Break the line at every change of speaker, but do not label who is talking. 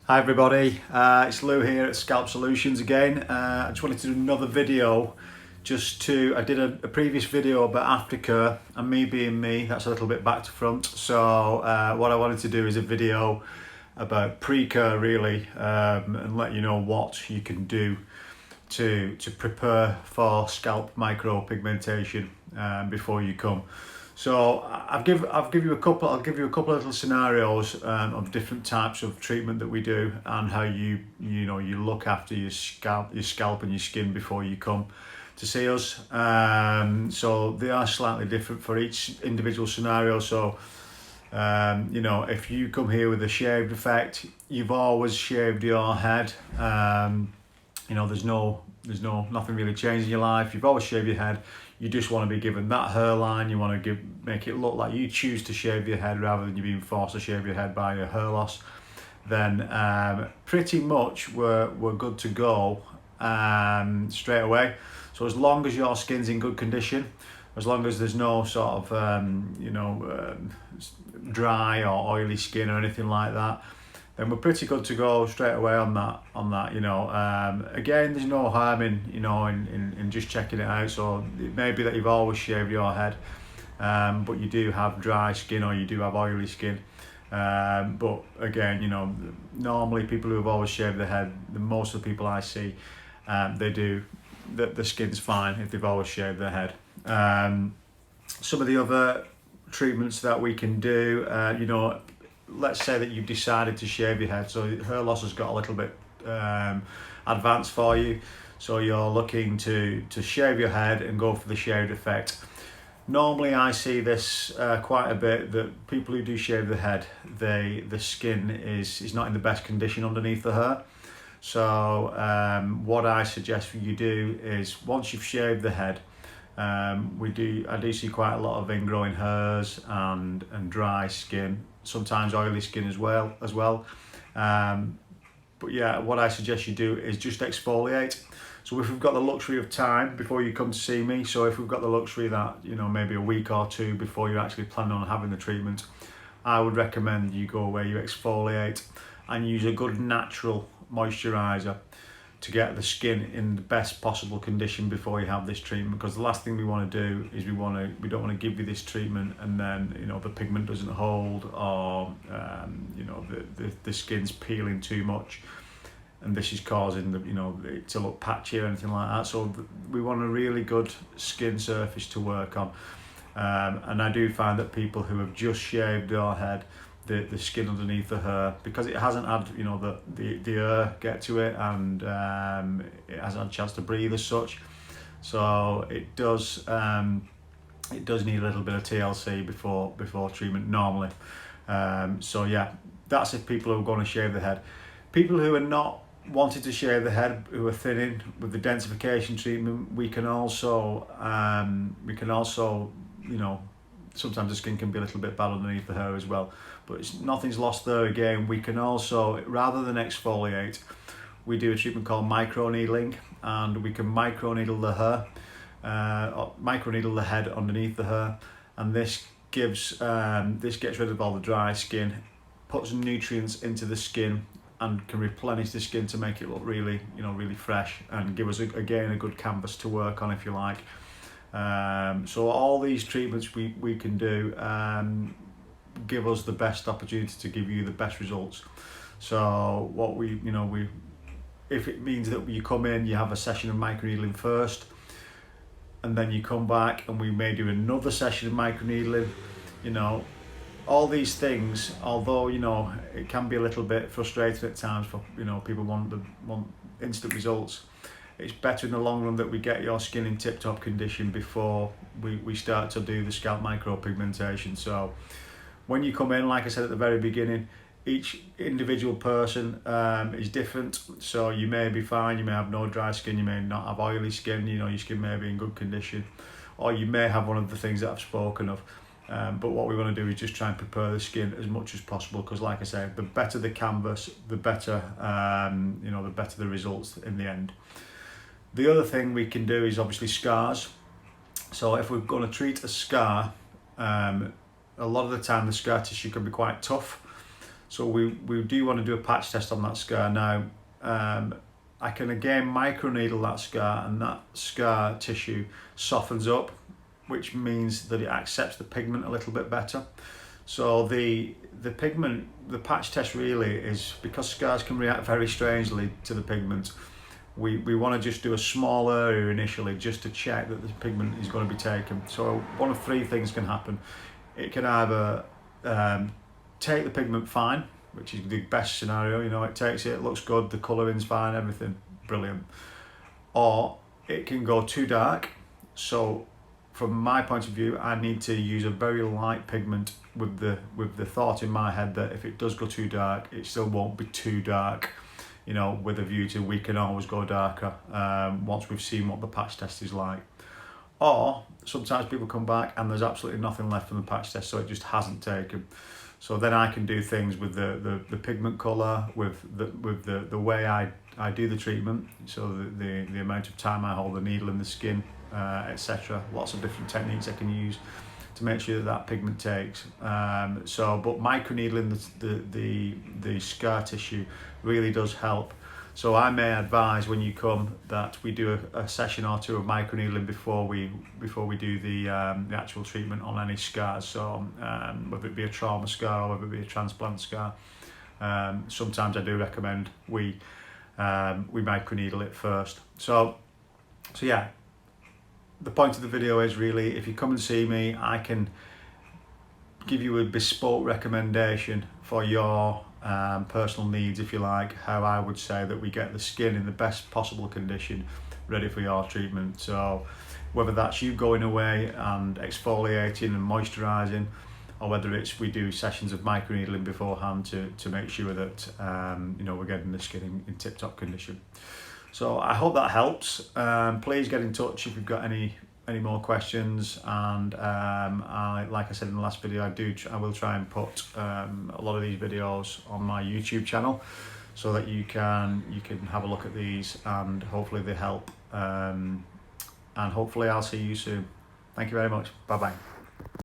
Hi everybody, it's Lou here at Scalp Solutions again. I just wanted to do another video I did a previous video about aftercare and me being me, that's a little bit back to front. So what I wanted to do is a video about pre-care really, and let you know what you can do to prepare for scalp micropigmentation before you come. So I'll give you a couple of little scenarios of different types of treatment that we do and how you look after your scalp and your skin before you come to see us. So they are slightly different for each individual scenario. So if you come here with a shaved effect, you've always shaved your head. There's nothing really changed in your life. You've always shaved your head. You just want to be given that hairline. You want to make it look like you choose to shave your head rather than you being forced to shave your head by your hair loss. Then pretty much we're good to go straight away. So as long as your skin's in good condition, as long as there's no sort of dry or oily skin or anything like that, then we're pretty good to go straight away on that. Again, there's no harm in just checking it out. So it may be that you've always shaved your head, but you do have dry skin or you do have oily skin. But again, normally people who have always shaved their head, most of the people I see, the skin's fine if they've always shaved their head. Some of the other treatments that we can do, let's say that you've decided to shave your head, so hair loss has got a little bit advanced for you, so you're looking to shave your head and go for the shaved effect. Normally I see this quite a bit, that people who do shave the head, the skin is not in the best condition underneath the hair. So what I suggest you do is, once you've shaved the head, I do see quite a lot of ingrowing hairs and dry skin, sometimes oily skin as well. But yeah, what I suggest you do is just exfoliate. So if we've got the luxury of time before you come to see me, so if we've got the luxury that, maybe a week or two before you're actually planning on having the treatment, I would recommend you go where you exfoliate and use a good natural moisturizer to get the skin in the best possible condition before you have this treatment. Because the last thing we want to do is we don't want to give you this treatment and then the pigment doesn't hold, or the skin's peeling too much, and this is causing it to look patchy or anything like that. So we want a really good skin surface to work on, and I do find that people who have just shaved their head, the skin underneath the hair, because it hasn't had the air get to it, and it hasn't had a chance to breathe as such, so it does need a little bit of TLC before treatment normally. So yeah, that's if people who are going to shave their head. People who are not wanting to shave the head, who are thinning with the densification treatment, we can also sometimes the skin can be a little bit bad underneath the hair as well, but nothing's lost there. Again, we can also, rather than exfoliate, we do a treatment called microneedling, and we can microneedle the hair, microneedle the head underneath the hair, and this gets rid of all the dry skin, puts nutrients into the skin, and can replenish the skin to make it look really fresh, and give us again a good canvas to work on, if you like. So all these treatments we can do give us the best opportunity to give you the best results. So what if it means that you come in, you have a session of microneedling first, and then you come back and we may do another session of microneedling, all these things, although it can be a little bit frustrating at times for people want instant results, it's better in the long run that we get your skin in tip-top condition before we start to do the scalp micropigmentation. So when you come in, like I said at the very beginning, each individual person is different. So you may be fine, you may have no dry skin, you may not have oily skin, your skin may be in good condition, or you may have one of the things that I've spoken of. But what we want to do is just try and prepare the skin as much as possible, because like I say, the better the canvas, the better the better the results in the end. The other thing we can do is obviously scars. So if we're going to treat a scar, a lot of the time the scar tissue can be quite tough. So we do want to do a patch test on that scar now. I can again microneedle that scar, and that scar tissue softens up, which means that it accepts the pigment a little bit better. So the pigment, the patch test really is, because scars can react very strangely to the pigment, we want to just do a small area initially just to check that the pigment is going to be taken. So one of three things can happen. It can either take the pigment fine, which is the best scenario, you know, it takes it, looks good, the colouring's fine, everything brilliant. Or it can go too dark. So from my point of view, I need to use a very light pigment with the thought in my head that if it does go too dark, it still won't be too dark, you know, with a view to we can always go darker once we've seen what the patch test is like. Or sometimes people come back and there's absolutely nothing left from the patch test, so it just hasn't taken. So then I can do things with the pigment colour, with the way I do the treatment, so the amount of time I hold the needle in the skin, etc. Lots of different techniques I can use to make sure that pigment takes. But microneedling the scar tissue really does help. So I may advise when you come that we do a session or two of microneedling before we do the actual treatment on any scars. So whether it be a trauma scar or whether it be a transplant scar, sometimes I do recommend we microneedle it first. So yeah, the point of the video is really, if you come and see me, I can give you a bespoke recommendation for your personal needs, if you like, how I would say that we get the skin in the best possible condition ready for your treatment. So whether that's you going away and exfoliating and moisturising, or whether it's we do sessions of microneedling beforehand to make sure that you know, we're getting the skin in tip-top condition. So I hope that helps. Please get in touch if you've got any more questions, and like I said in the last video, I will try and put a lot of these videos on my YouTube channel so that you can have a look at these, and hopefully they help, and hopefully I'll see you soon. Thank you very much. Bye bye.